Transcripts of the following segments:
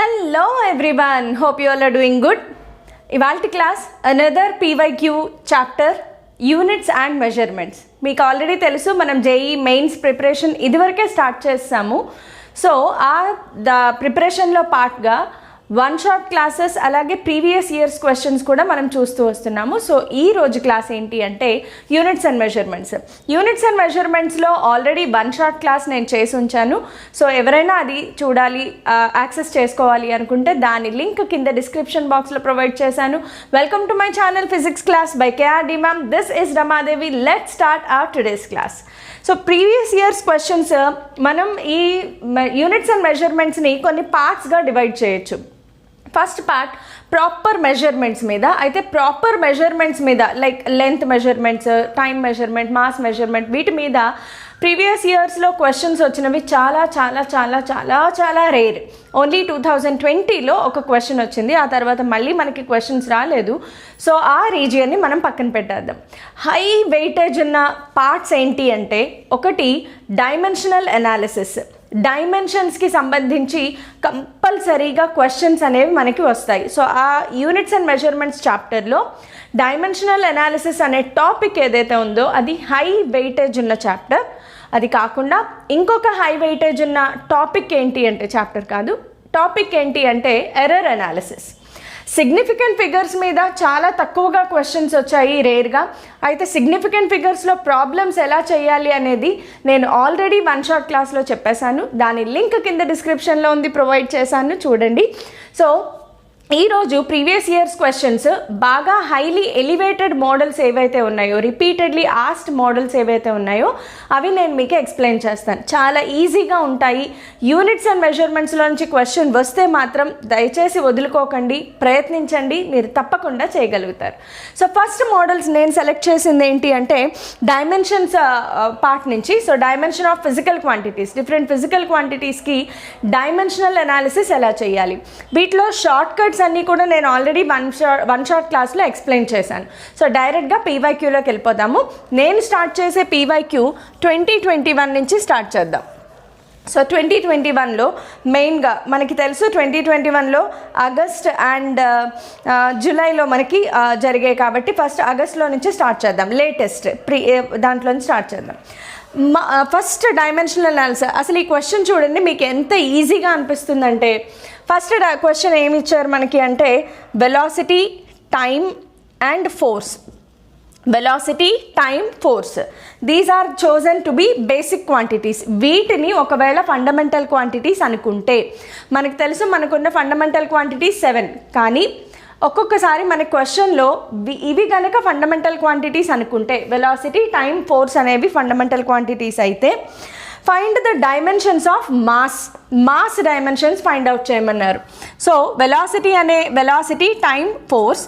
Hello everyone, hope you all are doing good. ఇవాల్టి class another PYQ chapter units and measurements. మీకు already తెలుసు మనం JEE mains preparation ఇదివరకే start చేస్తాము. So ప్రిపరేషన్లో పార్ట్గా వన్ షాట్ క్లాసెస్ అలాగే ప్రీవియస్ ఇయర్స్ క్వశ్చన్స్ కూడా మనం చూస్తూ వస్తున్నాము. సో ఈ రోజు క్లాస్ ఏంటి అంటే యూనిట్స్ అండ్ మెజర్మెంట్స్. యూనిట్స్ అండ్ మెజర్మెంట్స్లో ఆల్రెడీ వన్ షాట్ క్లాస్ నేను చేసి ఉంచాను. సో ఎవరైనా అది చూడాలి, యాక్సెస్ చేసుకోవాలి అనుకుంటే దాని లింక్ కింద డిస్క్రిప్షన్ బాక్స్లో ప్రొవైడ్ చేశాను. Welcome to my channel physics class by KRD ma'am. This is Ramadevi. Let start our today's class. So previous years questions మనం ఈ యూనిట్స్ అండ్ మెజర్మెంట్స్ని కొన్ని పార్ట్స్గా డివైడ్ చేయొచ్చు. ఫస్ట్ పార్ట్ ప్రాపర్ మెజర్మెంట్స్ మీద. అయితే ప్రాపర్ మెజర్మెంట్స్ మీద like length measurements, time measurement, mass measurement, వీటి మీద ప్రీవియస్ ఇయర్స్లో క్వశ్చన్స్ వచ్చినవి చాలా చాలా చాలా చాలా చాలా రేర్. ఓన్లీ 2020లో ఒక క్వశ్చన్ వచ్చింది. ఆ తర్వాత మళ్ళీ మనకి క్వశ్చన్స్ రాలేదు. సో ఆ రీజియన్ని మనం పక్కన పెట్టేద్దాం. హై వెయిటేజ్ ఉన్న పార్ట్స్ ఏంటి అంటే ఒకటి డైమెన్షనల్ అనాలిసిస్. డైమెన్షన్స్కి సంబంధించి కంపల్సరీగా క్వశ్చన్స్ అనేవి మనకి వస్తాయి. సో ఆ యూనిట్స్ అండ్ మెజర్మెంట్స్ చాప్టర్లో డైమెన్షనల్ అనాలిసిస్ అనే టాపిక్ ఏదైతే ఉందో అది హై వెయిటేజ్ ఉన్న చాప్టర్. అది కాకుండా ఇంకొక హై వెయిటేజ్ ఉన్న టాపిక్ ఏంటి అంటే చాప్టర్ కాదు, టాపిక్ ఏంటి అంటే ఎర్రర్ అనాలిసిస్. సిగ్నిఫికెంట్ ఫిగర్స్ మీద చాలా తక్కువగా క్వశ్చన్స్ వచ్చాయి రేర్గా. అయితే సిగ్నిఫికెంట్ ఫిగర్స్లో ప్రాబ్లమ్స్ ఎలా చేయాలి అనేది నేను ఆల్రెడీ వన్ షాట్ క్లాస్లో చెప్పేశాను. దాని లింక్ కింద డిస్క్రిప్షన్లో ఉంది, ప్రొవైడ్ చేశాను, చూడండి. సో ఈరోజు ప్రీవియస్ ఇయర్స్ క్వశ్చన్స్ బాగా హైలీ ఎలివేటెడ్ మోడల్స్ ఏవైతే ఉన్నాయో, రిపీటెడ్లీ ఆస్క్డ్ మోడల్స్ ఏవైతే ఉన్నాయో అవి నేను మీకు ఎక్స్ప్లెయిన్ చేస్తాను. చాలా ఈజీగా ఉంటాయి. యూనిట్స్ అండ్ మెజర్మెంట్స్లో నుంచి క్వశ్చన్ వస్తే మాత్రం దయచేసి వదులుకోకండి, ప్రయత్నించండి, మీరు తప్పకుండా చేయగలుగుతారు. సో ఫస్ట్ మోడల్స్ నేను సెలెక్ట్ చేసింది ఏంటి అంటే డైమెన్షన్స్ పార్ట్ నుంచి. So dimension of physical quantities, different physical క్వాంటిటీస్కి డైమెన్షనల్ అనాలిసిస్ ఎలా చేయాలి. వీటిలో షార్ట్ కట్స్ అన్నీ కూడా నేను ఆల్రెడీ వన్ షాట్ క్లాస్లో ఎక్స్ప్లెయిన్ చేశాను. సో డైరెక్ట్గా పీవైక్యూలోకి వెళ్ళిపోదాము. నేను స్టార్ట్ చేసే పీవైక్యూ 2021 నుంచి స్టార్ట్ చేద్దాం. సో 2021లో మెయిన్గా మనకి తెలుసు 2021లో ఆగస్ట్ అండ్ జూలైలో మనకి జరిగాయి కాబట్టి ఫస్ట్ ఆగస్ట్లో నుంచి స్టార్ట్ చేద్దాం. లేటెస్ట్ దాంట్లో నుంచి స్టార్ట్ చేద్దాం. First dimensional analysis. అసలు ఈ క్వశ్చన్ చూడండి, మీకు ఎంత ఈజీగా అనిపిస్తుందంటే ఫస్ట్ క్వశ్చన్ ఏమి ఇచ్చారు మనకి అంటే velocity, time and force. Velocity, time, force, these are chosen to be basic quantities. వీటిని ఒకవేళ ఫండమెంటల్ క్వాంటిటీస్ అనుకుంటే మనకు తెలుసు మనకున్న ఫండమెంటల్ క్వాంటిటీస్ 7. కానీ ఒక్కొక్కసారి మన క్వశ్చన్లో ఇవి కనుక ఫండమెంటల్ క్వాంటిటీస్ అనుకుంటే వెలాసిటీ, టైమ్, ఫోర్స్ అనేవి ఫండమెంటల్ క్వాంటిటీస్ అయితే find the dimensions of mass dimensions find out చేయమన్నారు. So velocity, time, force,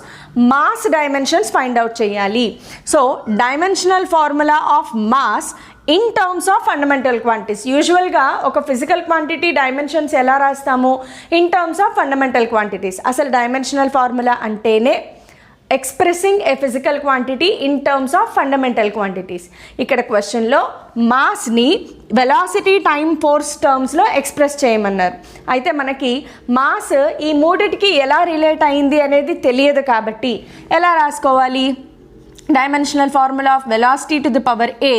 mass dimensions find out చేయాలి. So dimensional formula of mass in terms of fundamental quantities. యూజువల్గా ఒక physical quantity dimensions ఎలా రాస్తాము? In terms of fundamental quantities. అసలు dimensional formula అంటేనే expressing a physical quantity in terms of fundamental quantities. ఇక్కడ క్వశ్చన్లో మాస్ని velocity, time, force టర్మ్స్లో express చేయమన్నారు. అయితే మనకి మాస్ ఈ మూడిటికి ఎలా రిలేట్ అయింది అనేది తెలియదు కాబట్టి ఎలా రాసుకోవాలి? Dimensional formula of velocity to the power A,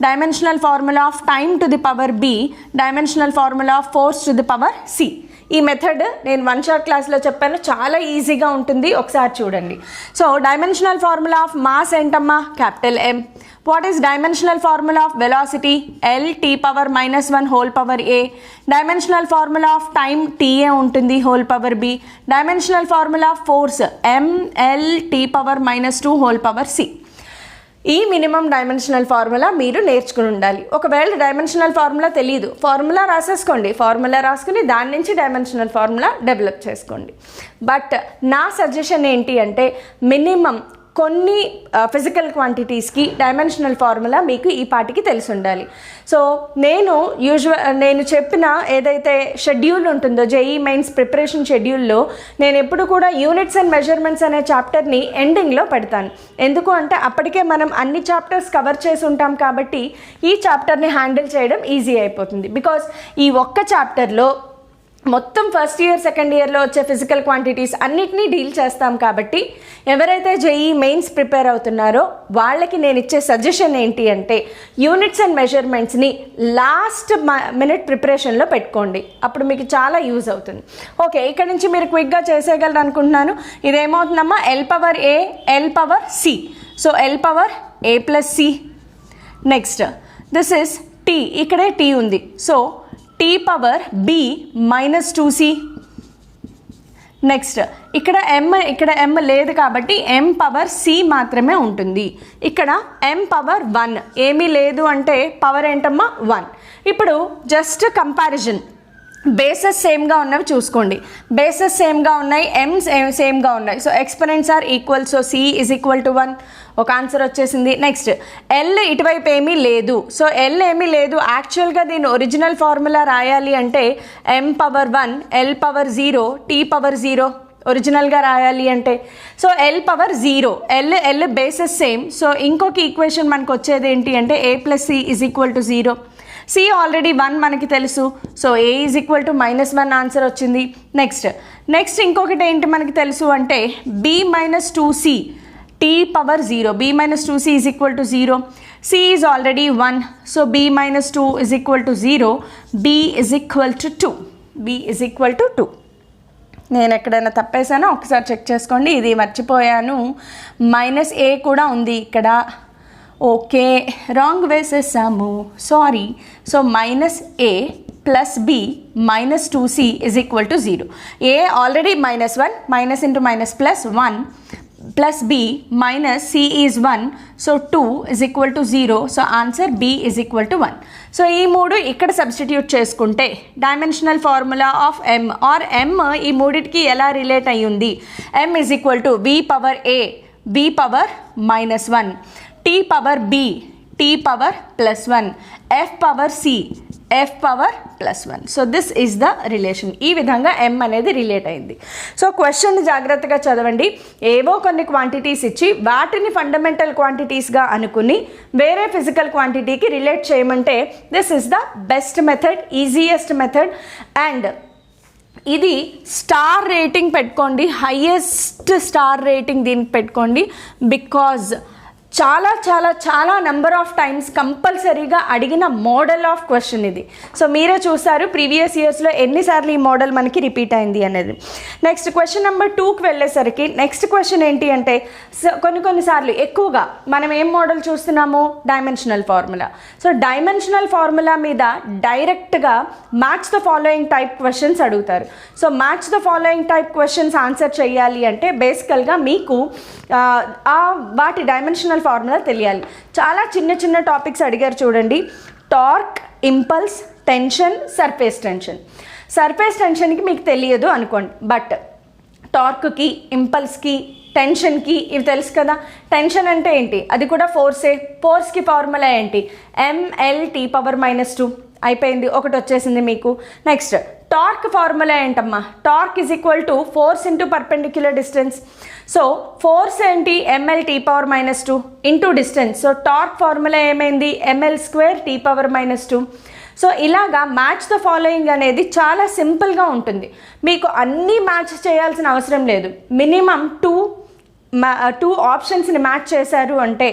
dimensional formula of time to the power B, dimensional formula of force to the power C. ఈ మెథడ్ నేను వన్ షాట్ క్లాస్లో చెప్పాను, చాలా ఈజీగా ఉంటుంది, ఒకసారి చూడండి. So dimensional formula of mass ఏంటమ్మా? Capital M. What is dimensional formula of velocity? L(T⁻⁻1) whole power A. Dimensional formula of time TA ఉంటుంది, whole power B. Dimensional formula of force ML(T⁻⁻2) whole power C. ఈ minimum dimensional formula మీరు నేర్చుకుని ఉండాలి. ఒకవేళ dimensional formula తెలియదు, formula రాసేసుకోండి. Formula రాసుకుని దాని నుంచి డైమెన్షనల్ ఫార్ములా డెవలప్ చేసుకోండి. బట్ నా సజెషన్ ఏంటి అంటే మినిమం కొన్ని ఫిజికల్ క్వాంటిటీస్కి డైమెన్షనల్ ఫార్ములా మీకు ఈ పాటికి తెలిసి ఉండాలి. సో నేను చెప్పిన ఏదైతే షెడ్యూల్ ఉంటుందో జేఈ మెయిన్స్ ప్రిపరేషన్ షెడ్యూల్లో నేను ఎప్పుడు కూడా యూనిట్స్ అండ్ మెజర్మెంట్స్ అనే చాప్టర్ని ఎండింగ్లో పెడతాను. ఎందుకు అంటే అప్పటికే మనం అన్ని చాప్టర్స్ కవర్ చేసి ఉంటాం కాబట్టి ఈ చాప్టర్ని హ్యాండిల్ చేయడం ఈజీ అయిపోతుంది. బికాస్ ఈ ఒక్క చాప్టర్లో మొత్తం ఫస్ట్ ఇయర్ సెకండ్ ఇయర్లో వచ్చే ఫిజికల్ క్వాంటిటీస్ అన్నిటినీ డీల్ చేస్తాం. కాబట్టి ఎవరైతే జేఈ మెయిన్స్ ప్రిపేర్ అవుతున్నారో వాళ్ళకి నేను ఇచ్చే సజెషన్ ఏంటి అంటే యూనిట్స్ అండ్ మెజర్మెంట్స్ని లాస్ట్ మినిట్ ప్రిపరేషన్లో పెట్టుకోండి. అప్పుడు మీకు చాలా యూజ్ అవుతుంది. ఓకే, ఇక్కడ నుంచి మీరు క్విక్గా చేసేయగలరు అనుకుంటున్నాను. ఇదేమవుతుందమ్మా, L power A L power C. So L power A plus C. Next this is T, ఇక్కడే టీ ఉంది. So T power B minus 2c. Next ఇక్కడ m లేదు కాబట్టి m పవర్ c మాత్రమే ఉంటుంది. ఇక్కడ m పవర్ 1 ఏమీ లేదు అంటే పవర్ ఏంటమ్మా 1. ఇప్పుడు జస్ట్ కంపారిజన్, బేసెస్ సేమ్గా ఉన్నవి చూసుకోండి. బేసెస్ సేమ్గా ఉన్నాయి, m సేమ్గా ఉన్నాయి. So exponents are equal. So c is equal to 1. ఒక ఆన్సర్ వచ్చేసింది. నెక్స్ట్ ఎల్ ఇటువైపు ఏమీ లేదు. సో ఎల్ ఏమీ లేదు. యాక్చువల్గా దీని ఒరిజినల్ ఫార్ములా రాయాలి అంటే m power 1 L power 0 T power 0 ఒరిజినల్గా రాయాలి అంటే. So L power 0, L bases same. So ఇంకొక ఈక్వేషన్ మనకు వచ్చేది ఏంటి అంటే a plus C is equal to 0. C already 1 మనకి తెలుసు. So A is equal to -1 answer వచ్చింది. నెక్స్ట్ ఇంకొకటి ఏంటి మనకి తెలుసు అంటే b minus 2c T power 0. b minus 2c is equal to 0. c is already 1. So b minus 2 is equal to 0. b is equal to 2. b is equal to 2. నేను ఎక్కడైనా తప్పేసానో ఒకసారి check చేసుకోండి. ఇది మర్చిపోయాను, -a కూడా ఉంది ఇక్కడ. ఓకే, రాంగ్ వేసేసాము, sorry. So -a plus b minus 2c is equal to 0. a already -1, minus into minus plus 1 plus b minus c is 1. So 2 is equal to 0. So answer b is equal to 1. So ఈ మూడు ఇక్కడ substitute చేసుకుంటే dimensional formula of m or m ఈ మూడిటికి ఎలా relate అయ్యి ఉంది? m is equal to b power a b power -1 T power b T power +1 f power c f power +1. So this is the relation. ఈ విధంగా m అనేది relate అయింది. So question జాగ్రత్తగా చదవండి. ఏవో కొన్ని క్వాంటిటీస్ ఇచ్చి వాటిని ఫండమెంటల్ క్వాంటిటీస్గా అనుకుని వేరే ఫిజికల్ క్వాంటిటీకి రిలేట్ చేయమంటే this is the best method, easiest method. And ఇది స్టార్ రేటింగ్ పెట్టుకోండి, హైయెస్ట్ స్టార్ రేటింగ్ దీనికి పెట్టుకోండి. బికాజ్ చాలా చాలా చాలా నెంబర్ ఆఫ్ టైమ్స్ కంపల్సరీగా అడిగిన మోడల్ ఆఫ్ క్వశ్చన్ ఇది. సో మీరే చూస్తారు ప్రీవియస్ ఇయర్స్లో ఎన్నిసార్లు ఈ మోడల్ మనకి రిపీట్ అయింది అనేది. నెక్స్ట్ క్వశ్చన్ నెంబర్ 2కి వెళ్ళేసరికి నెక్స్ట్ క్వశ్చన్ ఏంటి అంటే కొన్నిసార్లు ఎక్కువగా మనం ఏం మోడల్ చూస్తున్నాము? Dimensional formula. So dimensional formula మీద డైరెక్ట్గా match the following type questions అడుగుతారు. So match the following type questions answer చేయాలి అంటే బేసికల్గా మీకు వాటి డైమెన్షనల్ ఫార్ములా తెలియాలి. చాలా చిన్న చిన్న టాపిక్స్ అడిగారు చూడండి. Torque, impulse, tension, surface tension. Surface టెన్షన్కి మీకు తెలియదు అనుకోండి, బట్ టార్క్కి, ఇంపల్స్కి, టెన్షన్కి ఇవి తెలుసు కదా. టెన్షన్ అంటే ఏంటి? అది కూడా ఫోర్సే. ఫోర్స్కి ఫార్ములా ఏంటి? mLT power -2. అయిపోయింది, ఒకటి వచ్చేసింది మీకు. నెక్స్ట్ టార్క్ ఫార్ములా ఏంటమ్మా? Torque is equal to force into perpendicular distance. So force ఏంటి? mLT power -2 into distance. So torque formula ఏమైంది? mL² T power -2. సో ఇలాగా మ్యాచ్ ద ఫాలోయింగ్ అనేది చాలా సింపుల్గా ఉంటుంది. మీకు అన్నీ మ్యాచ్ చేయాల్సిన అవసరం లేదు. మినిమం టూ ఆప్షన్స్ని మ్యాచ్ చేశారు అంటే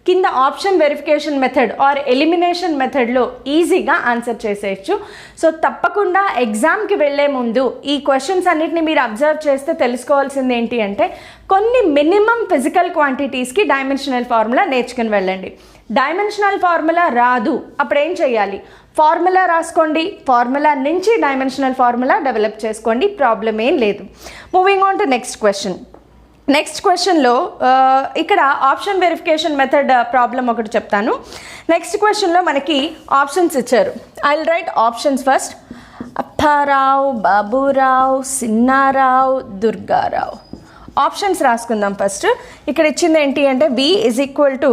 కింద option verification method or elimination మెథడ్లో ఈజీగా ఆన్సర్ చేసేయచ్చు. సో తప్పకుండా ఎగ్జామ్కి వెళ్ళే ముందు ఈ క్వశ్చన్స్ అన్నిటిని మీరు అబ్జర్వ్ చేస్తే తెలుసుకోవాల్సింది ఏంటి అంటే కొన్ని మినిమం ఫిజికల్ క్వాంటిటీస్కి డైమెన్షనల్ ఫార్ములా నేర్చుకుని వెళ్ళండి. డైమెన్షనల్ ఫార్ములా రాదు, అప్పుడు ఏం చేయాలి? ఫార్ములా రాసుకోండి, ఫార్ములా నుంచి డైమెన్షనల్ ఫార్ములా డెవలప్ చేసుకోండి, ప్రాబ్లం ఏం లేదు. Moving on to next question. Next క్వశ్చన్లో ఇక్కడ ఆప్షన్ వెరిఫికేషన్ మెథడ్ ప్రాబ్లం ఒకటి చెప్తాను. నెక్స్ట్ క్వశ్చన్లో మనకి ఆప్షన్స్ ఇచ్చారు. I will write options first. Apparao, Baburao, Sinnarao, Durgarao. Options రాసుకుందాం ఫస్ట్. ఇక్కడ ఇచ్చింది ఏంటి అంటే v is equal to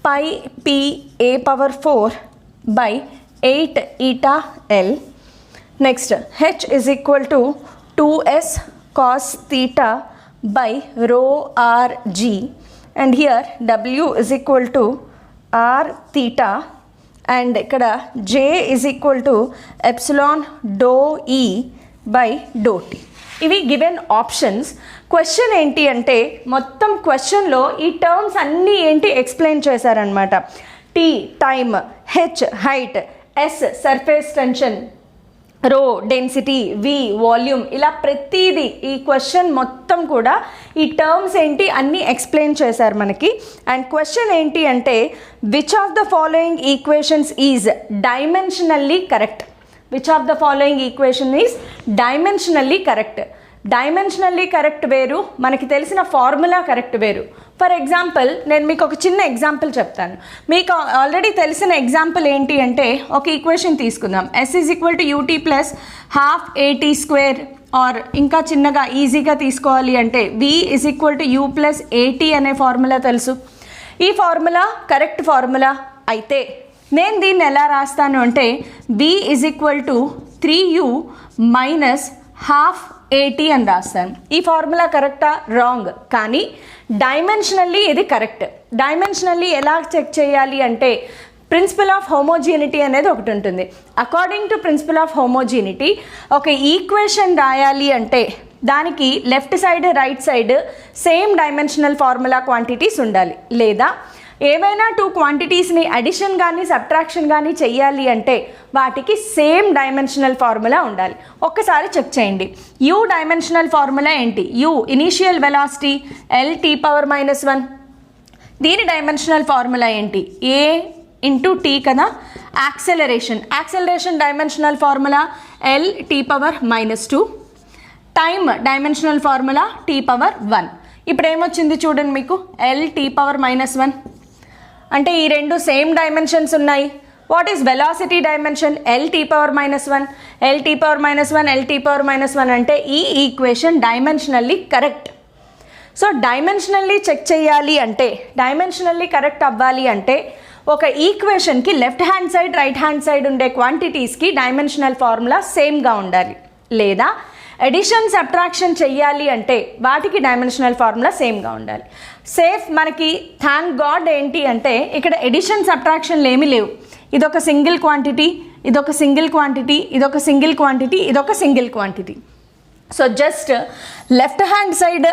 πpa power 4/8 eta l. Next h is equal to 2s cos theta by rho r g, and here w is equal to r theta, and ikkada j is equal to epsilon dou e by dou T. ఇవి given options. Question ఏంటి అంటే మొత్తం క్వశ్చన్లో ఈ terms అన్నీ ఏంటి explain చేశారనమాట. T time, H height, S surface tension, rho density, V volume, ఇలా ప్రతిదీ ఈ క్వశ్చన్ మొత్తం కూడా ఈ టర్మ్స్ ఏంటి అన్నీ ఎక్స్ప్లెయిన్ చేశారు మనకి. అండ్ క్వశ్చన్ ఏంటి అంటే which of the following equations is dimensionally correct. Which of the following equation is dimensionally correct. Dimensionally correct వేరు, మనకి తెలిసిన ఫార్ములా కరెక్ట్ వేరు. ఫర్ ఎగ్జాంపుల్ నేను మీకు ఒక చిన్న ఎగ్జాంపుల్ చెప్తాను. మీకు ఆల్రెడీ తెలిసిన ఎగ్జాంపుల్ ఏంటి అంటే ఒక ఈక్వేషన్ తీసుకుందాం. S = ut + ½ at square, are ఇంకా చిన్నగా ఈజీగా తీసుకోవాలి అంటే v = u + at అనే ఫార్ములా తెలుసు. ఈ ఫార్ములా కరెక్ట్ ఫార్ములా అయితే నేను దీన్ని ఎలా రాస్తాను అంటే v = 3u - ½ at అని రాస్తాను. ఈ ఫార్ములా కరెక్టా రాంగ్, కానీ డైమెన్షనల్లీ ఇది కరెక్ట్. డైమెన్షనల్లీ ఎలా చెక్ చేయాలి అంటే ప్రిన్సిపల్ ఆఫ్ హోమోజీనిటీ అనేది ఒకటి ఉంటుంది. According to principle of homogeneity ఒక ఈక్వేషన్ రాయాలి అంటే దానికి left side right side same dimensional formula quantities ఉండాలి. లేదా ఏవైనా 2 క్వాంటిటీస్ని అడిషన్ కానీ సబ్ట్రాక్షన్ కానీ చెయ్యాలి అంటే వాటికి సేమ్ డైమెన్షనల్ ఫార్ములా ఉండాలి. ఒక్కసారి చెక్ చేయండి. యూ డైమెన్షనల్ ఫార్ములా ఏంటి? U initial velocity, L(t⁻⁻1). దీని డైమెన్షనల్ ఫార్ములా ఏంటి? A × t కదా. Acceleration dimensional formula L(t⁻⁻2). Time dimensional formula t⁻1. ఇప్పుడు ఏమొచ్చింది చూడండి మీకు, L(t⁻⁻1). అంటే ఈ రెండు సేమ్ డైమెన్షన్స్ ఉన్నాయి. What is velocity dimension? L(t⁻⁻1). L(t⁻⁻1) అంటే ఈ equation dimensionally correct. So dimensionally check చేయాలి అంటే, డైమెన్షనల్లీ కరెక్ట్ అవ్వాలి అంటే ఒక ఈక్వేషన్కి left hand side right hand side ఉండే క్వాంటిటీస్కి డైమెన్షనల్ ఫార్ములా సేమ్గా ఉండాలి. లేదా ఎడిషన్ సబ్ట్రాక్షన్ చెయ్యాలి అంటే వాటికి డైమెన్షనల్ ఫార్ములా సేమ్గా ఉండాలి. మనకి థ్యాంక్ గాడ్ ఏంటి అంటే ఇక్కడ ఎడిషన్ సబ్ట్రాక్షన్లు ఏమీ లేవు. ఇదొక సింగిల్ క్వాంటిటీ, ఇదొక సింగిల్ క్వాంటిటీ, ఇదొక సింగిల్ క్వాంటిటీ, ఇదొక single quantity. So just left hand side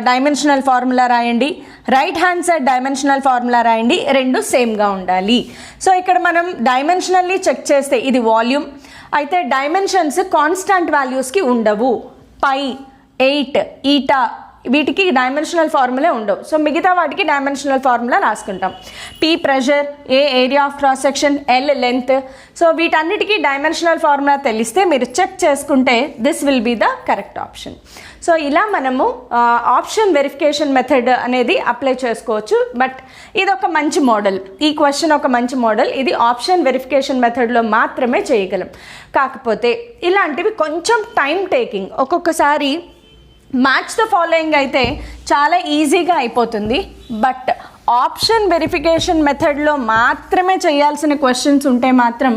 dimensional formula రాయండి, right hand side dimensional formula రాయండి, రెండు సేమ్గా ఉండాలి. సో ఇక్కడ మనం డైమెన్షనల్లీ చెక్ చేస్తే ఇది వాల్యూమ్ అయితే డైమెన్షన్స్ కాన్స్టాంట్ వాల్యూస్కి ఉండవు. పై, 8, ఈటా వీటికి డైమెన్షనల్ ఫార్ములా ఉండవు. సో మిగతా వాటికి డైమెన్షనల్ ఫార్ములా రాసుకుంటాం. P pressure, A area of cross section, L length. So వీటన్నిటికీ డైమెన్షనల్ ఫార్ములా తెలిస్తే మీరు చెక్ చేసుకుంటే this will be the correct option. So ఇలా మనము ఆప్షన్ వెరిఫికేషన్ మెథడ్ అనేది అప్లై చేసుకోవచ్చు. బట్ ఇది ఒక మంచి మోడల్, ఈ క్వశ్చన్ ఒక మంచి మోడల్. ఇది ఆప్షన్ వెరిఫికేషన్ మెథడ్లో మాత్రమే చేయగలం. కాకపోతే ఇలాంటివి కొంచెం టైం టేకింగ్. ఒక్కొక్కసారి మ్యాచ్ ద ఫాలోయింగ్ అయితే చాలా ఈజీగా అయిపోతుంది. బట్ ఆప్షన్ వెరిఫికేషన్ మెథడ్లో మాత్రమే చేయాల్సిన క్వశ్చన్స్ ఉంటే మాత్రం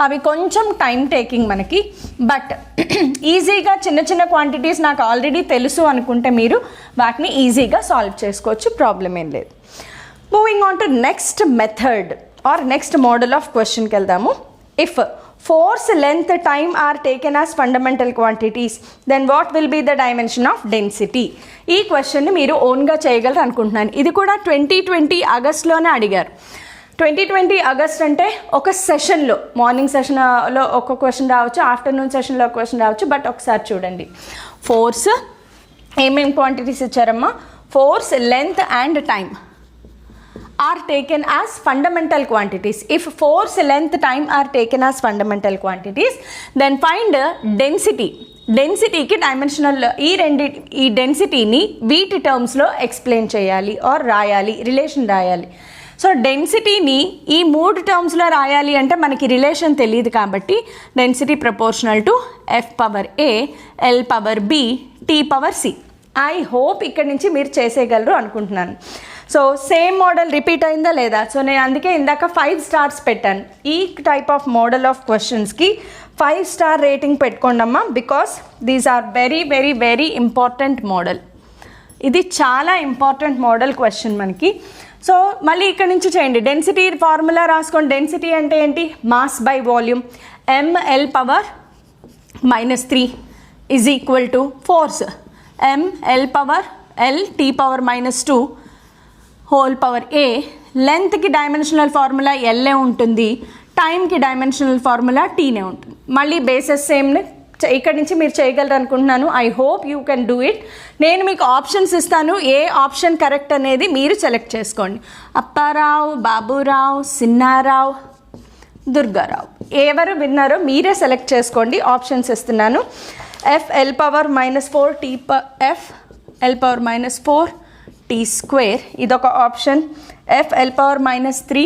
అవి కొంచెం టైం టేకింగ్ మనకి. బట్ ఈజీగా చిన్న చిన్న క్వాంటిటీస్ నాకు ఆల్రెడీ తెలుసు అనుకుంటే మీరు వాటిని ఈజీగా సాల్వ్ చేసుకోవచ్చు, ప్రాబ్లం ఏం లేదు. Moving on to next method or next model of క్వశ్చన్కి వెళ్దాము. If force, length, time are taken as fundamental quantities, then what will be the dimension of density? ఈ క్వశ్చన్ని మీరు ఓన్గా చేయగలరు అనుకుంటున్నాను. ఇది కూడా 2020 ఆగస్ట్లోనే అడిగారు. 2020 ఆగస్ట్ అంటే ఒక సెషన్లో, మార్నింగ్ సెషన్లో ఒక క్వశ్చన్ రావచ్చు, ఆఫ్టర్నూన్ సెషన్లో ఒక క్వశ్చన్ రావచ్చు. బట్ ఒకసారి చూడండి, ఫోర్స్ ఏమేమి క్వాంటిటీస్ ఇచ్చారమ్మా? Force, length and time are taken as fundamental quantities. If force, length, time are taken as fundamental quantities, then find density. డెన్సిటీకి డైమెన్షనల్ ఈ డెన్సిటీని వీటి టర్మ్స్లో ఎక్స్ప్లెయిన్ చేయాలి ఆర్ రాయాలి, రిలేషన్ రాయాలి. సో డెన్సిటీని ఈ 3 టర్మ్స్లో రాయాలి అంటే మనకి రిలేషన్ తెలియదు కాబట్టి density proportional to F⁻A, L⁻B, T⁻C. I hope ఇక్కడి నుంచి మీరు చేసేయగలరు అనుకుంటున్నాను. సో సేమ్ మోడల్ రిపీట్ అయిందా లేదా? సో నేను అందుకే ఇందాక 5 స్టార్స్ పెట్టాను. ఈ టైప్ ఆఫ్ మోడల్ ఆఫ్ క్వశ్చన్స్కి 5 స్టార్ రేటింగ్ పెట్టుకోండమ్మా, because these are very very very important model. ఇది చాలా ఇంపార్టెంట్ మోడల్ క్వశ్చన్ మనకి. సో మళ్ళీ ఇక్కడ నుంచి చేయండి. డెన్సిటీ ఫార్ములా రాసుకోండి. డెన్సిటీ అంటే ఏంటి? Mass by volume. mL⁻⁻3 is equal to force ml power l t power -2 whole power a. లెంత్కి డైమెన్షనల్ ఫార్ములా ఎల్ఏ ఉంటుంది, టైంకి డైమెన్షనల్ ఫార్ములా టీనే ఉంటుంది. మళ్ళీ బేసెస్ సేమ్ని ఇక్కడి నుంచి మీరు చేయగలరు అనుకుంటున్నాను. I hope you can do it. నేను మీకు ఆప్షన్స్ ఇస్తాను, ఏ ఆప్షన్ కరెక్ట్ అనేది మీరు సెలెక్ట్ చేసుకోండి. అప్పారావు, బాబురావు, సిన్నారావు, దుర్గారావు, ఎవరు విన్నారో మీరే సెలెక్ట్ చేసుకోండి. ఆప్షన్స్ ఇస్తున్నాను. fl power -4 fl power -4 t square ఇదొక option. fl power -3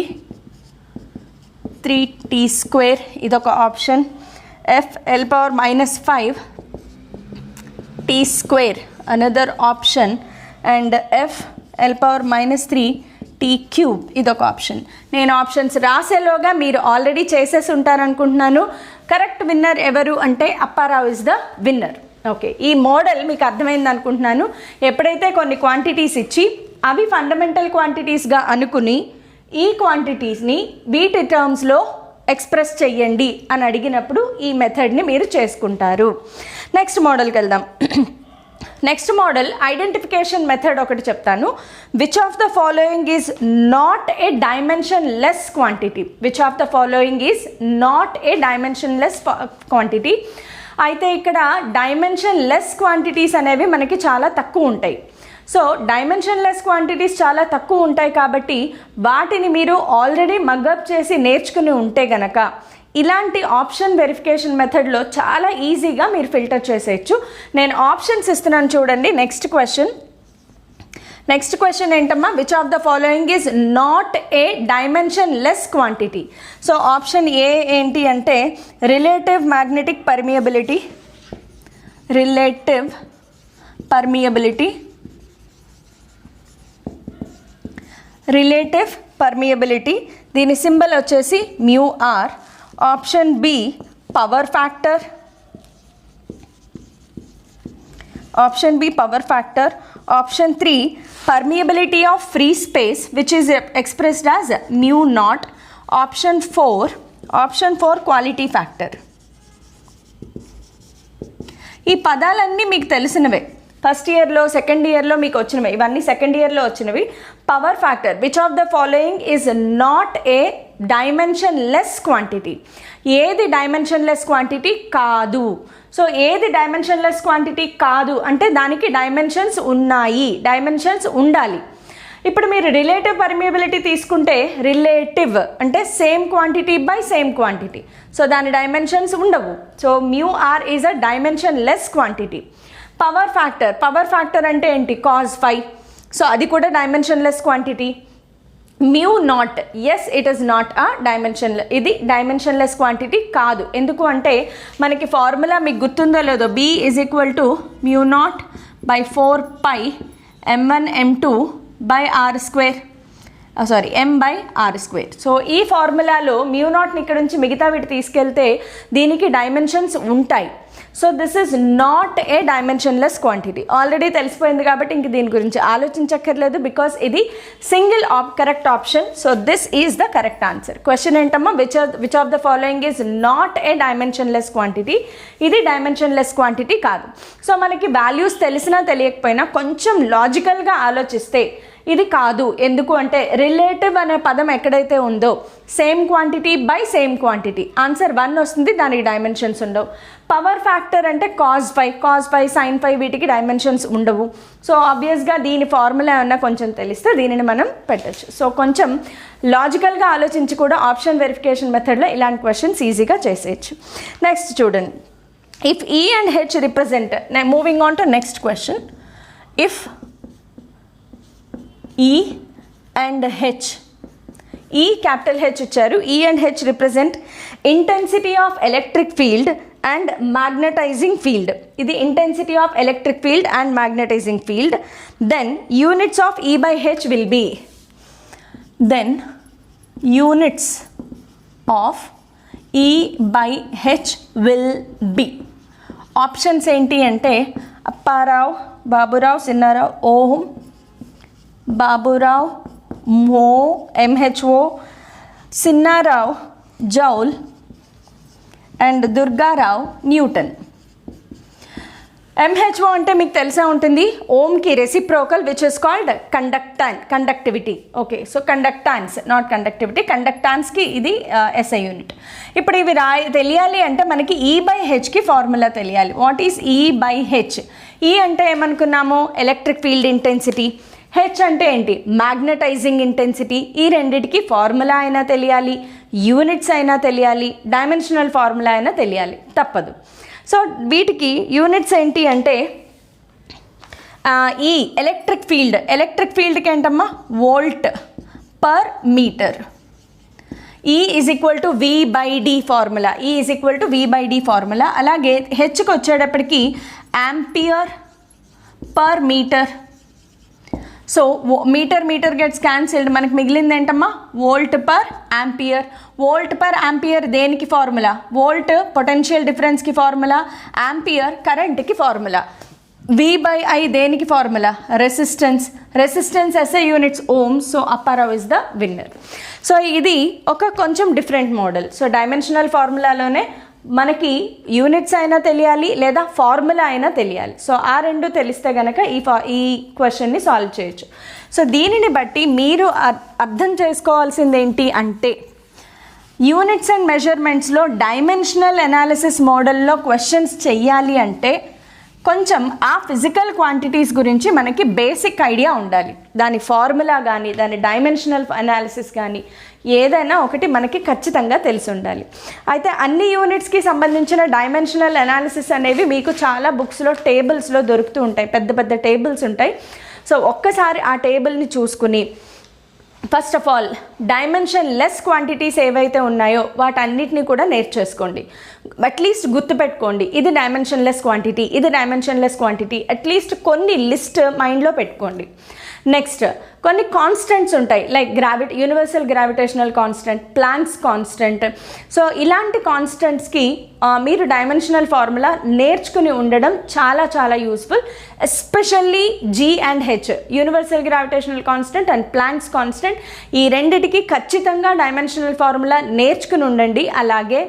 3t square ఇదొక option. fl power -5 t square another option. And fl power -3 t cube ఇదొక ఆప్షన్. నేను ఆప్షన్స్ రాసేలోగా మీరు ఆల్రెడీ చేసేసి ఉంటారనుకుంటున్నాను. కరెక్ట్ విన్నర్ ఎవరు అంటే Apparao is the winner. Okay, ఈ మోడల్ మీకు అర్థమైంది అనుకుంటున్నాను. ఎప్పుడైతే కొన్ని క్వాంటిటీస్ ఇచ్చి అవి ఫండమెంటల్ క్వాంటిటీస్గా అనుకుని ఈ క్వాంటిటీస్ని వీటి టర్మ్స్లో ఎక్స్ప్రెస్ చెయ్యండి అని అడిగినప్పుడు ఈ మెథడ్ని మీరు చేసుకుంటారు. నెక్స్ట్ మోడల్కి వెళ్దాం. నెక్స్ట్ మోడల్ ఐడెంటిఫికేషన్ మెథడ్ ఒకటి చెప్తాను. Which of the following is not a dimensionless quantity. Which of the following is not a dimensionless quantity. అయితే ఇక్కడ డైమెన్షన్ లెస్ క్వాంటిటీస్ అనేవి మనకి చాలా తక్కువ ఉంటాయి. సో డైమెన్షన్ లెస్ క్వాంటిటీస్ చాలా తక్కువ ఉంటాయి కాబట్టి వాటిని మీరు ఆల్రెడీ మగ్గప్ చేసి నేర్చుకుని ఉంటే గనక ఇలాంటి ఆప్షన్ వెరిఫికేషన్ మెథడ్లో చాలా ఈజీగా మీరు ఫిల్టర్ చేసేయచ్చు. నేను ఆప్షన్స్ ఇస్తున్నాను చూడండి. నెక్స్ట్ క్వశ్చన్ ఏంటమ్మా? Which of the following is not a dimensionless quantity. So option A ఏంటి అంటే relative magnetic permeability. Relative permeability దీని సింబల్ వచ్చేసి μr. Option B power factor. Option 3 permeability of free space which is expressed as μ0. option 4 quality factor. ఈ పదాలన్నీ మీకు తెలిసినవే, first ఇయర్లో second ఇయర్లో మీకు వచ్చినవి, ఇవన్నీ సెకండ్ ఇయర్లో వచ్చినవి. Power factor, which of the following is not a dimensionless quantity. ఏది డైమెన్షన్ లెస్ క్వాంటిటీ కాదు. సో ఏది డైమెన్షన్ లెస్ క్వాంటిటీ కాదు అంటే దానికి డైమెన్షన్స్ ఉన్నాయి, డైమెన్షన్స్ ఉండాలి. ఇప్పుడు మీరు రిలేటివ్ పర్మియబిలిటీ తీసుకుంటే రిలేటివ్ అంటే same quantity by same quantity, so దాని డైమెన్షన్స్ ఉండవు. So μr is a dimension less quantity. Power factor అంటే ఏంటి? cos 5, సో అది కూడా dimension less quantity. μ0, yes it is not a ఇది డైమెన్షన్ లెస్ క్వాంటిటీ కాదు. ఎందుకు అంటే మనకి ఫార్ములా మీకు గుర్తుందో లేదో, b is equal to μ0 by 4π m1 m2 by r square, m by r square. So ఈ ఫార్ములాలో μ0ని ఇక్కడ నుంచి మిగతా వీటి తీసుకెళ్తే దీనికి డైమెన్షన్స్ ఉంటాయి. So this is not a dimensionless quantity. Already తెలిసిపోయింది కాబట్టి ఇంక దీని గురించి ఆలోచించక్కర్లేదు, బికాస్ ఇది single correct option. So this is the correct answer. Question ఏంటమ్మా? Which of the following is not a dimensionless quantity. ఇది డైమెన్షన్లెస్ క్వాంటిటీ కాదు. సో మనకి వాల్యూస్ తెలిసినా తెలియకపోయినా కొంచెం లాజికల్గా ఆలోచిస్తే ఇది కాదు. ఎందుకు అంటే రిలేటివ్ అనే పదం ఎక్కడైతే ఉందో same quantity by same quantity, answer 1 వస్తుంది, దానికి డైమెన్షన్స్ ఉండవు. పవర్ ఫ్యాక్టర్ అంటే cos 5 sin 5 వీటికి డైమెన్షన్స్ ఉండవు. సో ఆబ్వియస్గా దీని ఫార్ములా ఏమన్నా కొంచెం తెలిస్తే దీనిని మనం పెట్టచ్చు. సో కొంచెం లాజికల్గా ఆలోచించి కూడా ఆప్షన్ వెరిఫికేషన్ మెథడ్లో ఇలాంటి క్వశ్చన్స్ ఈజీగా చేసేయచ్చు. నెక్స్ట్ చూడండి. If E and H represent, moving on to next question. If E and H, E capital H ఇచ్చారు, E and H represent intensity of electric field and magnetizing field. ఇది intensity of electric field and magnetizing field. Then units of E by H will be, then units of E by H will be. Options ఏంటి అంటే Apparao, Baburao, Sinnarao, ohm, Baburao mho MHO, Sinnarao joule and Durgarao newton. MHO అంటే మీకు తెలిసే ఉంటుంది, ఓమ్కి reciprocal which is called conductivity. Okay, so conductance, not conductivity, కండక్టాన్స్కి ఇది SI unit. ఇప్పుడు ఇవి తెలియాలి అంటే మనకి E/Hకి ఫార్ములా తెలియాలి. What is E/H? E అంటే ఏమనుకున్నాము, ఎలక్ట్రిక్ ఫీల్డ్ ఇంటెన్సిటీ. H అంటే ఏంటి, మ్యాగ్నటైజింగ్ ఇంటెన్సిటీ. ఈ రెండిటికి ఫార్ములా అయినా తెలియాలి, యూనిట్స్ అయినా తెలియాలి, డైమెన్షనల్ ఫార్ములా అయినా తెలియాలి, తప్పదు. సో వీటికి యూనిట్స్ ఏంటి అంటే ఈ ఎలక్ట్రిక్ ఫీల్డ్కి ఏంటమ్మా, volt per metre. E is equal to V/D formula, E is equal to V/D formula. అలాగే హెచ్కి వచ్చేటప్పటికి ampere per metre. So metre gets cancelled, మనకి మిగిలింది ఏంటమ్మా, volt per ampere. Volt per ampere దేనికి ఫార్ములా, వోల్ట్ పొటెన్షియల్ డిఫరెన్స్కి formula, ampere కరెంట్కి formula. V/I దేనికి formula, resistance SI units ohms. So Apparao is the winner. So ఇది ఒక కొంచెం డిఫరెంట్ మోడల్. సో డైమెన్షనల్ ఫార్ములాలోనే మనకి యూనిట్స్ అయినా తెలియాలి లేదా ఫార్ములా అయినా తెలియాలి. సో ఆ రెండు తెలిస్తే కనుక ఈ క్వశ్చన్ని సాల్వ్ చేయొచ్చు. సో దీనిని బట్టి మీరు అర్థం చేసుకోవాల్సింది ఏంటి అంటే, యూనిట్స్ అండ్ మెజర్మెంట్స్లో డైమెన్షనల్ అనాలిసిస్ మోడల్లో క్వశ్చన్స్ చెయ్యాలి అంటే కొంచెం ఆ ఫిజికల్ క్వాంటిటీస్ గురించి మనకి బేసిక్ ఐడియా ఉండాలి. దాని ఫార్ములా కానీ దాని డైమెన్షనల్ అనాలిసిస్ కానీ ఏదైనా ఒకటి మనకి ఖచ్చితంగా తెలిసి ఉండాలి. అయితే అన్ని యూనిట్స్కి సంబంధించిన డైమెన్షనల్ అనాలిసిస్ అనేవి మీకు చాలా బుక్స్లో టేబుల్స్లో దొరుకుతూ ఉంటాయి, పెద్ద పెద్ద టేబుల్స్ ఉంటాయి. సో ఒక్కసారి ఆ టేబుల్ని చూసుకుని first of all dimension less quantities ఏవైతే ఉన్నాయో వాటన్నిటిని కూడా నేర్చేసుకోండి. అట్లీస్ట్ గుర్తుపెట్టుకోండి, ఇది డైమెన్షన్ లెస్ క్వాంటిటీ, ఇది డైమెన్షన్ లెస్ క్వాంటిటీ. అట్లీస్ట్ కొన్ని లిస్ట్ మైండ్లో పెట్టుకోండి. నెక్స్ట్ కొన్ని కాన్స్టెంట్స్ ఉంటాయి, like universal gravitational constant, planks constant. So ఇలాంటి కాన్స్టెంట్స్కి మీరు డైమెన్షనల్ ఫార్ములా నేర్చుకుని ఉండడం చాలా చాలా useful. Especially G and H, universal gravitational constant and planks constant, ఈ రెండిటికి ఖచ్చితంగా డైమెన్షనల్ ఫార్ములా నేర్చుకుని ఉండండి. అలాగే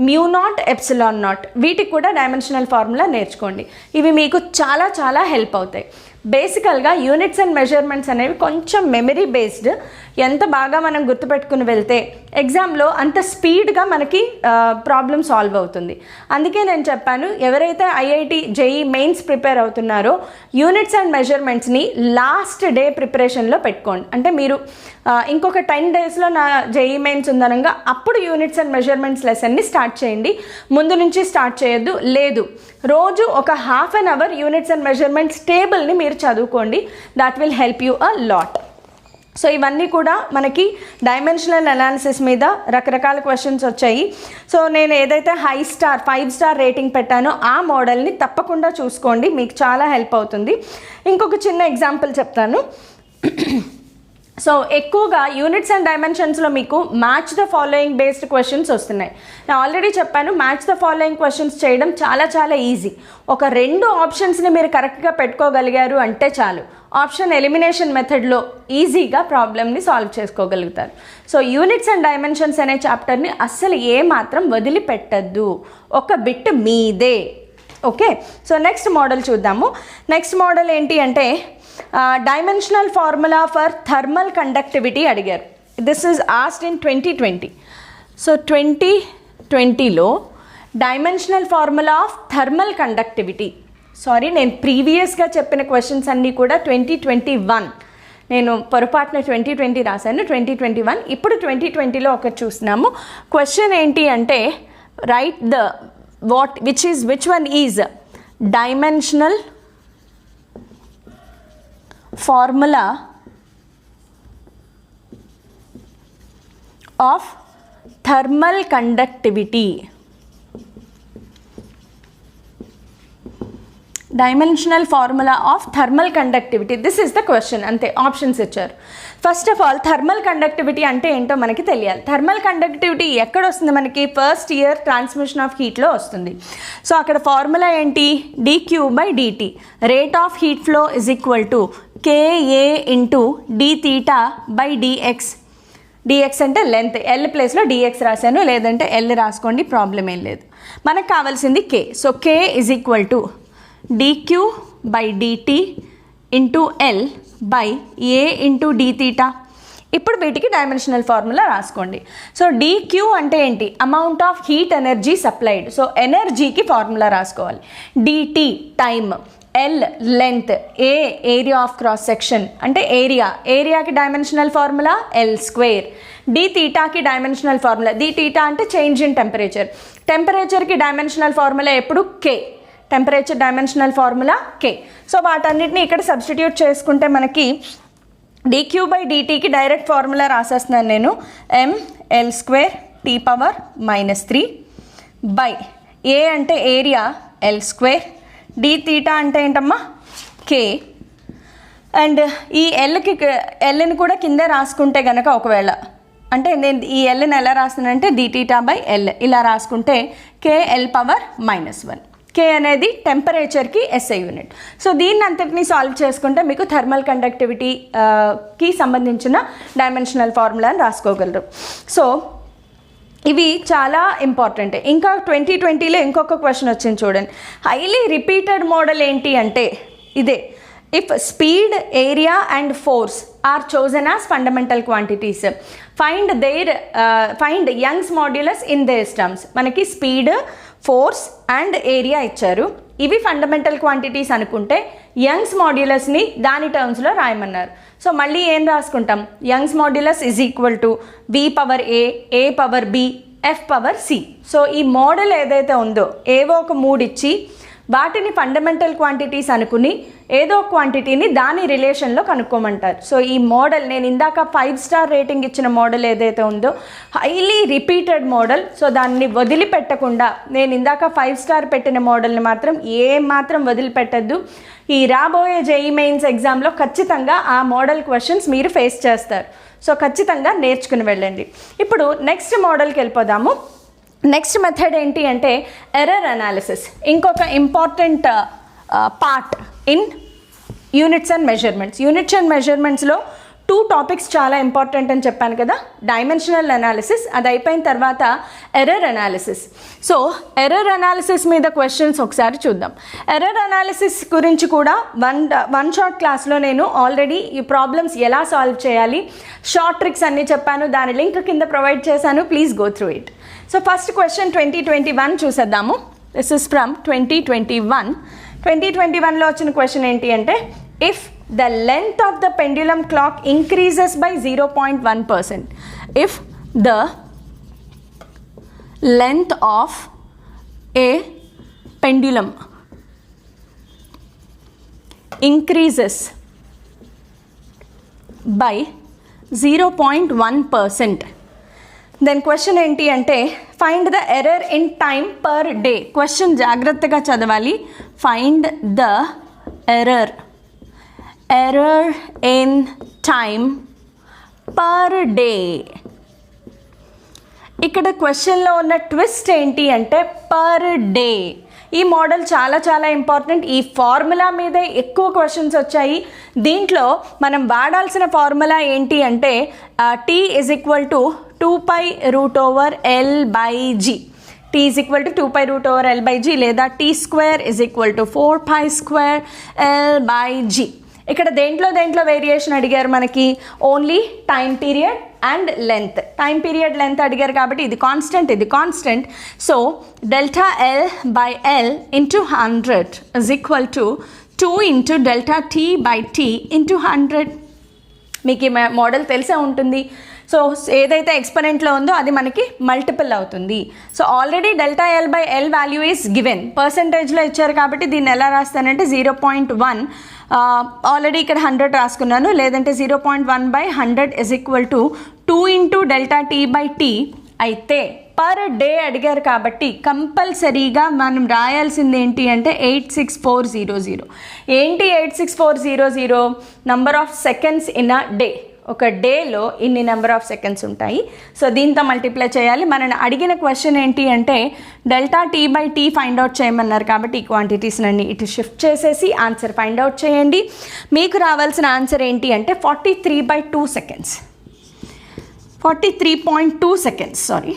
μ0, ε0, వీటికి కూడా డైమెన్షనల్ ఫార్ములా నేర్చుకోండి. ఇవి మీకు చాలా చాలా హెల్ప్ అవుతాయి. బేసికల్గా యూనిట్స్ అండ్ మెజర్మెంట్స్ అనేవి కొంచెం మెమరీ బేస్డ్. ఎంత బాగా మనం గుర్తుపెట్టుకుని వెళ్తే ఎగ్జామ్లో అంత స్పీడ్గా మనకి ప్రాబ్లమ్ సాల్వ్ అవుతుంది. అందుకే నేను చెప్పాను, ఎవరైతే IIT JEE మెయిన్స్ ప్రిపేర్ అవుతున్నారో యూనిట్స్ అండ్ మెజర్మెంట్స్ని లాస్ట్ డే ప్రిపరేషన్లో పెట్టుకోండి. అంటే మీరు ఇంకొక 10 డేస్లో నా JEE మెయిన్స్ ఉందనగా అప్పుడు యూనిట్స్ అండ్ మెజర్మెంట్స్ లెసన్ని స్టార్ట్ చేయండి. ముందు నుంచి స్టార్ట్ చేయొద్దు. లేదు, రోజు ఒక half an hour units and measurements టేబుల్ని మీరు చదువుకోండి. That will help you a lot. So ఇవన్నీ కూడా మనకి డైమెన్షనల్ అనాలిసిస్ మీద రకరకాల క్వశ్చన్స్ వచ్చాయి. సో నేను ఏదైతే 5 స్టార్ రేటింగ్ పెట్టానో ఆ మోడల్ని తప్పకుండా చూసుకోండి, మీకు చాలా హెల్ప్ అవుతుంది. ఇంకొక చిన్న ఎగ్జాంపుల్ చెప్తాను. సో ఎక్కువగా యూనిట్స్ అండ్ డైమెన్షన్స్లో మీకు match the following based questions వస్తున్నాయి. నేను ఆల్రెడీ చెప్పాను, మ్యాచ్ ద ఫాలోయింగ్ క్వశ్చన్స్ చేయడం చాలా చాలా ఈజీ. ఒక 2 ఆప్షన్స్ని మీరు కరెక్ట్గా పెట్టుకోగలిగారు అంటే చాలు, ఆప్షన్ ఎలిమినేషన్ మెథడ్లో ఈజీగా ప్రాబ్లమ్ని సాల్వ్ చేసుకోగలుగుతారు. సో యూనిట్స్ అండ్ డైమెన్షన్స్ అనే చాప్టర్ని అస్సలు ఏమాత్రం వదిలిపెట్టద్దు, ఒక బిట్ మీదే. ఓకే, సో నెక్స్ట్ మోడల్ చూద్దాము. నెక్స్ట్ మోడల్ ఏంటి అంటే dimensional formula for thermal conductivity అడిగారు. This is asked in 2020. So 2020లో dimensional formula of thermal conductivity, sorry నేను ప్రీవియస్గా చెప్పిన క్వశ్చన్స్ అన్నీ కూడా 2021, నేను పొరపాటున 2020 రాశాను, 2021. ఇప్పుడు 2020లో ఒకటి చూస్తున్నాము. క్వశ్చన్ ఏంటి అంటే right the which one is dimensional formula of thermal conductivity. Dimensional formula of thermal conductivity, this is the question. అంతే, ఆప్షన్స్ ఇచ్చారు. First of all thermal conductivity అంటే ఏంటో మనకి తెలియాలి. థర్మల్ కండక్టివిటీ ఎక్కడ వస్తుంది మనకి? ఫస్ట్ ఇయర్ ట్రాన్స్మిషన్ ఆఫ్ హీట్లో వస్తుంది. సో అక్కడ ఫార్ములా ఏంటి? dQ/dt, rate of heat flow is equal to KA into dθ/dx. dx అంటే లెంత్, L ప్లేస్లో dx రాశాను, లేదంటే L రాసుకోండి, ప్రాబ్లం ఏం లేదు. మనకు కావాల్సింది K. So K is equal to dq by dt into L by A into d theta. ఇప్పుడు వీటికి డైమెన్షనల్ ఫార్ములా రాసుకోండి. సో dq అంటే ఏంటి? Amount of heat energy supplied. So ఎనర్జీకి ఫార్ములా రాసుకోవాలి. dt time, L length, A area of cross section అంటే ఏరియాకి dimensional formula L². d తీటాకి డైమెన్షనల్ ఫార్ములా, d తీటా అంటే చేంజ్ ఇన్ టెంపరేచర్కి డైమెన్షనల్ ఫార్ములా ఎప్పుడు K, temperature dimensional formula K. So వాటన్నిటిని ఇక్కడ సబ్స్టిట్యూట్ చేసుకుంటే మనకి dq బై dtకి డైరెక్ట్ ఫార్ములా రాసేస్తున్నాను నేను. mL² T⁻³ బై ఏ అంటే ఏరియా L², d తీటా అంటే ఏంటమ్మా K. అండ్ ఈ ఎల్ని కూడా కింద రాసుకుంటే కనుక ఒకవేళ అంటే నేను ఈ ఎల్ని ఎలా రాస్తున్నానంటే d తీటా బై L ఇలా రాసుకుంటే KL⁻⁻1. K అనేది టెంపరేచర్కి SI యూనిట్. సో దీన్ని అంతటినీ సాల్వ్ చేసుకుంటే మీకు థర్మల్ కండక్టివిటీకి సంబంధించిన డైమెన్షనల్ ఫార్ములాని రాసుకోగలరు. సో ఇవి చాలా ఇంపార్టెంట్. ఇంకా 2020లో ఇంకొక క్వశ్చన్ వచ్చింది చూడండి. హైలీ రిపీటెడ్ మోడల్ ఏంటి అంటే ఇదే. If speed, area and force are chosen as fundamental quantities, find Young's modulus in their terms. మనకి స్పీడ్, ఫోర్స్ అండ్ ఏరియా ఇచ్చారు. ఇవి ఫండమెంటల్ క్వాంటిటీస్ అనుకుంటే యంగ్స్ మాడ్యులస్ని దాని టర్మ్స్లో రాయమన్నారు. సో మళ్ళీ ఏం రాసుకుంటాం? Young's modulus is equal to V⁴A, A⁴B, F⁴C. సో ఈ మోడల్ ఏదైతే ఉందో ఏవో ఒక 3 ఇచ్చి వాటిని ఫండమెంటల్ క్వాంటిటీస్ అనుకుని ఏదో క్వాంటిటీని దాని రిలేషన్లో కనుక్కోమంటారు. సో ఈ మోడల్ నేను ఇందాక 5 స్టార్ రేటింగ్ ఇచ్చిన మోడల్ ఏదైతే ఉందో హైలీ రిపీటెడ్ మోడల్. సో దాన్ని వదిలిపెట్టకుండా నేను ఇందాక 5 స్టార్ పెట్టిన మోడల్ని మాత్రం ఏమాత్రం వదిలిపెట్టద్దు. ఈ రాబోయే జేఈ మెయిన్స్ ఎగ్జామ్లో ఖచ్చితంగా ఆ మోడల్ క్వశ్చన్స్ మీరు ఫేస్ చేస్తారు. సో ఖచ్చితంగా నేర్చుకుని వెళ్ళండి. ఇప్పుడు నెక్స్ట్ మోడల్కి వెళ్ళిపోదాము. నెక్స్ట్ మెథడ్ ఏంటి అంటే ఎర్రర్ అనాలిసిస్. ఇంకొక important part in units and మెజర్మెంట్స్లో 2 టాపిక్స్ చాలా ఇంపార్టెంట్ అని చెప్పాను కదా. డైమెన్షనల్ అనాలిసిస్ అది అయిపోయిన తర్వాత error analysis. So error analysis మీద క్వశ్చన్స్ ఒకసారి చూద్దాం. ఎర్రర్ అనాలిసిస్ గురించి కూడా వన్ షార్ట్ క్లాస్లో నేను ఆల్రెడీ ఈ ప్రాబ్లమ్స్ ఎలా సాల్వ్ చేయాలి, షార్ట్ ట్రిక్స్ అన్నీ చెప్పాను. దాని లింక్ కింద ప్రొవైడ్ చేశాను, please go through it. So first question 2021 చూసేద్దాము. This is from 2021. 2021లో వచ్చిన క్వశ్చన్ ఏంటి అంటే if the length of the pendulum clock increases by 0.1%. If the length of a pendulum increases by 0.1%, then question ఏంటి అంటే find the error in time per day. question జాగ్రత్తగా చదవాలి. find the error in time per day. ఇక్కడ క్వశ్చన్లో ఉన్న twist ఏంటి అంటే per day. ఈ మోడల్ చాలా చాలా ఇంపార్టెంట్. ఈ ఫార్ములా మీదే ఎక్కువ క్వశ్చన్స్ వచ్చాయి. దీంట్లో మనం వాడాల్సిన ఫార్ములా ఏంటి అంటే T is equal to 2π√L/G. T is equal to 2π√L/G లేదా T² is equal to 4π²L/G. ఇక్కడ దేంట్లో వేరియేషన్ అడిగారు మనకి? Only time period and length. Time period length అడిగారు కాబట్టి ఇది కాన్స్టెంట్, ఇది constant. So ΔL/L into 100 is equal to 2 into ΔT/T into 100. మీకు ఈ మోడల్ తెలిసే ఉంటుంది. సో ఏదైతే ఎక్స్పెరెంట్లో ఉందో అది మనకి మల్టిపుల్ అవుతుంది. So already ΔL/L value is given, పర్సంటేజ్లో ఇచ్చారు కాబట్టి దీన్ని ఎలా రాస్తానంటే 0.1. ఆల్రెడీ ఇక్కడ 100 రాసుకున్నాను, లేదంటే 0.1/100 is equal to 2 into ΔT/T. అయితే పర్ డే అడిగారు కాబట్టి కంపల్సరీగా మనం రాయాల్సింది ఏంటి అంటే 86400. ఏంటి 86400? Number of seconds in a day. ఒక డేలో ఇన్ని నెంబర్ ఆఫ్ సెకండ్స్ ఉంటాయి. సో దీంతో మల్టిప్లై చేయాలి. మనని అడిగిన క్వశ్చన్ ఏంటి అంటే ΔT/T ఫైండ్ అవుట్ చేయమన్నారు కాబట్టి ఈ క్వాంటిటీస్ అన్ని ఇటు షిఫ్ట్ చేసేసి ఆన్సర్ ఫైండ్ అవుట్ చేయండి. మీకు రావాల్సిన ఆన్సర్ ఏంటి అంటే 43/2 seconds. 43.2 seconds, sorry.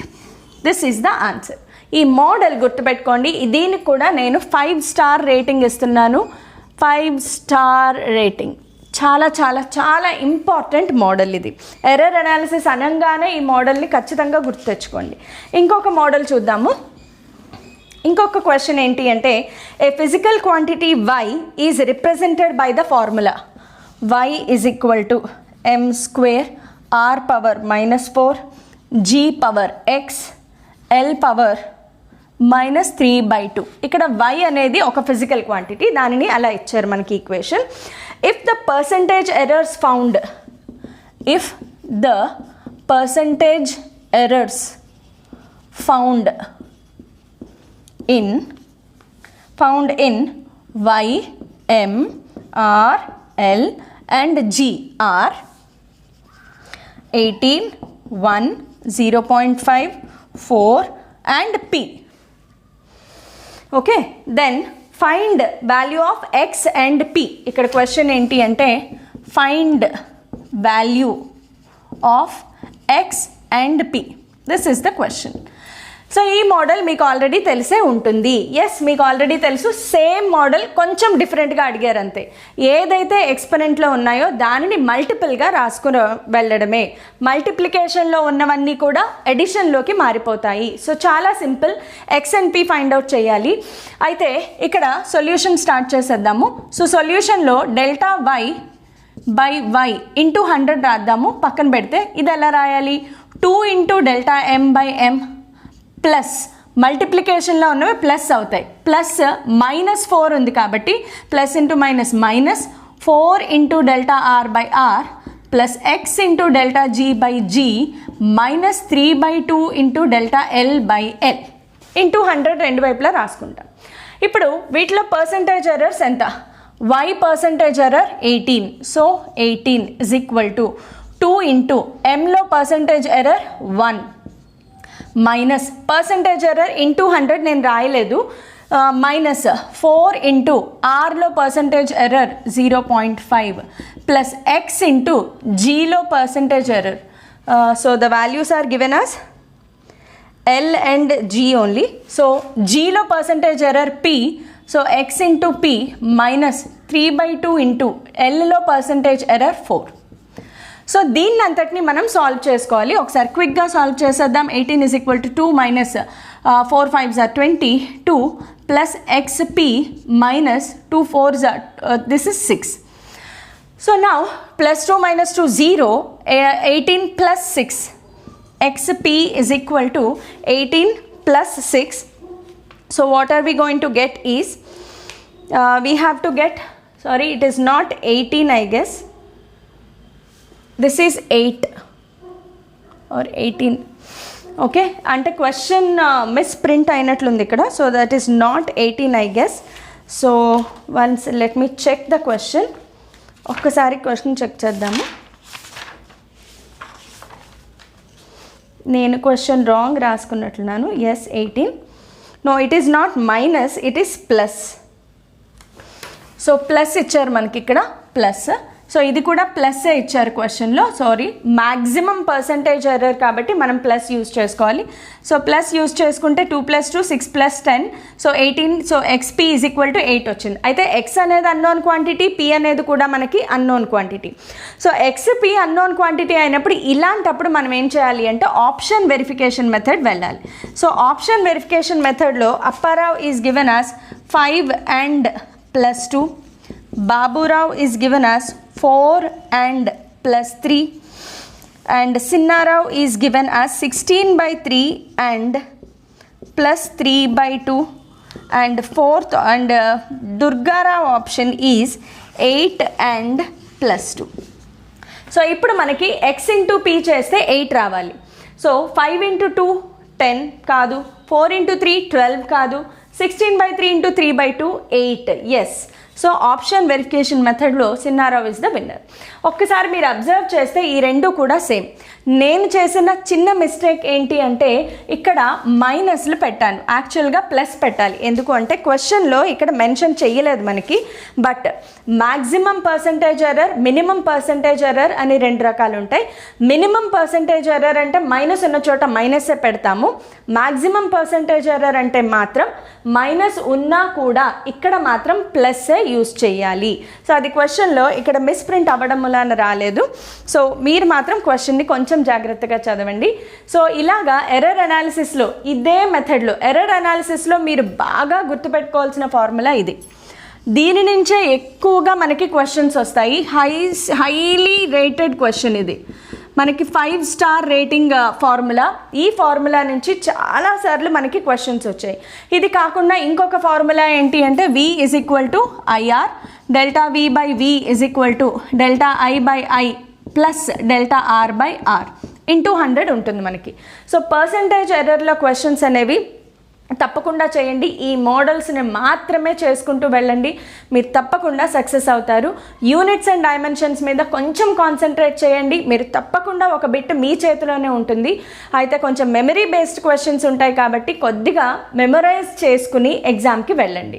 This is the answer. ఈ మోడల్ గుర్తుపెట్టుకోండి. దీనికి కూడా నేను 5 స్టార్ రేటింగ్ ఇస్తున్నాను. 5 స్టార్ రేటింగ్. చాలా చాలా చాలా ఇంపార్టెంట్ మోడల్ ఇది. ఎర్రర్ అనాలిసిస్ అనగానే ఈ మోడల్ని ఖచ్చితంగా గుర్తు తెచ్చుకోండి. ఇంకొక మోడల్ చూద్దాము. ఇంకొక క్వశ్చన్ ఏంటి అంటే, a physical quantity y is represented by the formula y is equal to m square r power -4 g power x l power -3/2. ఇక్కడ y అనేది ఒక ఫిజికల్ క్వాంటిటీ, దానిని అలా ఇచ్చారు మనకి equation. If the percentage errors found in y, m, r, l and g are 18, 1, 0.5, 4 and p. Okay, then find value of x and p. ఇక్కడ question ఏంటి అంటే find value of x and p. This is the question. So ఈ model మీకు already తెలిసే ఉంటుంది. Yes, మీకు already తెలుసు. Same model కొంచెం డిఫరెంట్గా అడిగారు అంతే. ఏదైతే ఎక్స్పెరిమెంట్లో ఉన్నాయో దానిని మల్టిపుల్గా రాసుకుని వెళ్ళడమే. మల్టిప్లికేషన్లో ఉన్నవన్నీ కూడా ఎడిషన్లోకి మారిపోతాయి. సో చాలా simple. X and P find out చేయాలి. అయితే ఇక్కడ సొల్యూషన్ స్టార్ట్ చేసేద్దాము. సో సొల్యూషన్లో delta Y by Y into 100 రాద్దాము. పక్కన పెడితే ఇది ఎలా రాయాలి? 2 into delta M by M plus మల్టిప్లికేషన్లో ఉన్నవి ప్లస్ అవుతాయి. ప్లస్ -4 ఉంది కాబట్టి plus into minus minus 4 into delta R by R plus X into delta G by G -3/2 into delta L by L into 100 రెండు వైపులా రాసుకుంటాం. ఇప్పుడు వీటిలో పర్సంటేజ్ ఎర్రర్స్ ఎంత? y percentage error 18. So 18 is equal to 2 into ఎంలో percentage error 1 minus percentage error into 100 నేను రాయలేదు, minus 4 into ఆర్లో percentage error 0.5 plus X into జీలో percentage error. So the values are given as L and G only. So జీలో percentage error P. So X into P -3/2 into ఎల్లో percentage error 4. So దీన్ని అంతటిని మనం solve చేసుకోవాలి. ఒకసారి క్విక్గా సాల్వ్ చేసేద్దాం. 18 is equal to 2 minus 4 5s are 22 plus XP minus 2 4s are this is 6. So now plus 2 minus 2 0, 18 plus 6. XP is equal to 18 plus 6. So what are we going to get is we have to get, sorry, it is not 18 I guess. This is 8 or 18. Okay, అంటే question misprint అయినట్లుంది ఇక్కడ. So that is not 18 I guess. So once let me check the question. ఒక్కసారి question check చేద్దాము. నేను question wrong రాసుకున్నట్లున్నాను. Yes 18. No, it is not minus, it is plus. So plus ఇచ్చారు మనకి ఇక్కడ, ప్లస్. సో ఇది కూడా ప్లస్సే ఇచ్చారు క్వశ్చన్లో. సారీ, మ్యాక్సిమం పర్సంటేజ్ ఎర్రర్ కాబట్టి మనం ప్లస్ యూజ్ చేసుకోవాలి. సో ప్లస్ యూజ్ చేసుకుంటే 2 + 2 6 + 10. So 18. So XP is equal to 8 వచ్చింది. అయితే ఎక్స్ అనేది అన్నోన్ క్వాంటిటీ, పి అనేది కూడా మనకి unknown quantity. So XP unknown quantity అయినప్పుడు ఇలాంటప్పుడు మనం ఏం చేయాలి అంటే ఆప్షన్ వెరిఫికేషన్ మెథడ్ వెళ్ళాలి. సో ఆప్షన్ వెరిఫికేషన్ మెథడ్లో Appa Rao is given as 5 and +2. Baburao is given as 4 and +3, and Sinnarao is given as 16/3 and +3/2, and fourth and Durgarao option is 8 and +2. So ఇప్పుడు మనకి x ఇంటూ p చేస్తే 8 రావాలి. So 5 into 2 10 కాదు, 4 into 3 12 కాదు, 16/3 into 3/2 8. Yes. So option verification మెథడ్లో సిన్నారావ్ is the winner. ఒక్కసారి మీరు అబ్జర్వ్ చేస్తే ఈ రెండు కూడా సేమ్. నేను చేసిన చిన్న మిస్టేక్ ఏంటి అంటే ఇక్కడ మైనస్లు పెట్టాను, యాక్చువల్గా ప్లస్ పెట్టాలి. ఎందుకు అంటే క్వశ్చన్లో ఇక్కడ మెన్షన్ చేయలేదు మనకి. But maximum percentage error, minimum percentage error అని రెండు రకాలు ఉంటాయి. మినిమం పర్సంటేజ్ ఎర్రర్ అంటే మైనస్ ఉన్న చోట మైనసే పెడతాము. మ్యాక్సిమం పర్సంటేజ్ ఎర్రర్ అంటే మాత్రం మైనస్ ఉన్నా కూడా ఇక్కడ మాత్రం ప్లస్సే యూజ్ చేయాలి. సో అది క్వశ్చన్లో ఇక్కడ మిస్ప్రింట్ అవ్వడం వలన రాలేదు. సో మీరు మాత్రం క్వశ్చన్ని కొంచెం జాగ్రత్తగా చదవండి. సో ఇలాగా ఎర్రర్ అనాలిసిస్లో ఇదే మెథడ్లో, ఎర్రర్ అనాలిసిస్లో మీరు బాగా గుర్తుపెట్టుకోవాల్సిన ఫార్ములా ఇది. దీని నుంచే ఎక్కువగా మనకి క్వశ్చన్స్ వస్తాయి. హైలీ రేటెడ్ క్వశ్చన్ ఇది. మనకి 5 స్టార్ రేటింగ్ ఫార్ములా. ఈ ఫార్ములా నుంచి చాలాసార్లు మనకి క్వశ్చన్స్ వచ్చాయి. ఇది కాకుండా ఇంకొక ఫార్ములా ఏంటి అంటే V = IR, delta V by V = delta I by I plus delta R by R into 100 ఉంటుంది మనకి. సో పర్సంటేజ్ ఎర్రర్లో క్వశ్చన్స్ అనేవి తప్పకుండా చేయండి. ఈ మోడల్స్ని మాత్రమే చేసుకుంటూ వెళ్ళండి, మీరు తప్పకుండా సక్సెస్ అవుతారు. యూనిట్స్ అండ్ డైమెన్షన్స్ మీద కొంచెం కాన్సన్ట్రేట్ చేయండి, మీరు తప్పకుండా ఒక బిట్ మీ చేతిలోనే ఉంటుంది. అయితే కొంచెం మెమరీ బేస్డ్ క్వశ్చన్స్ ఉంటాయి కాబట్టి కొద్దిగా మెమరైజ్ చేసుకుని ఎగ్జామ్కి వెళ్ళండి.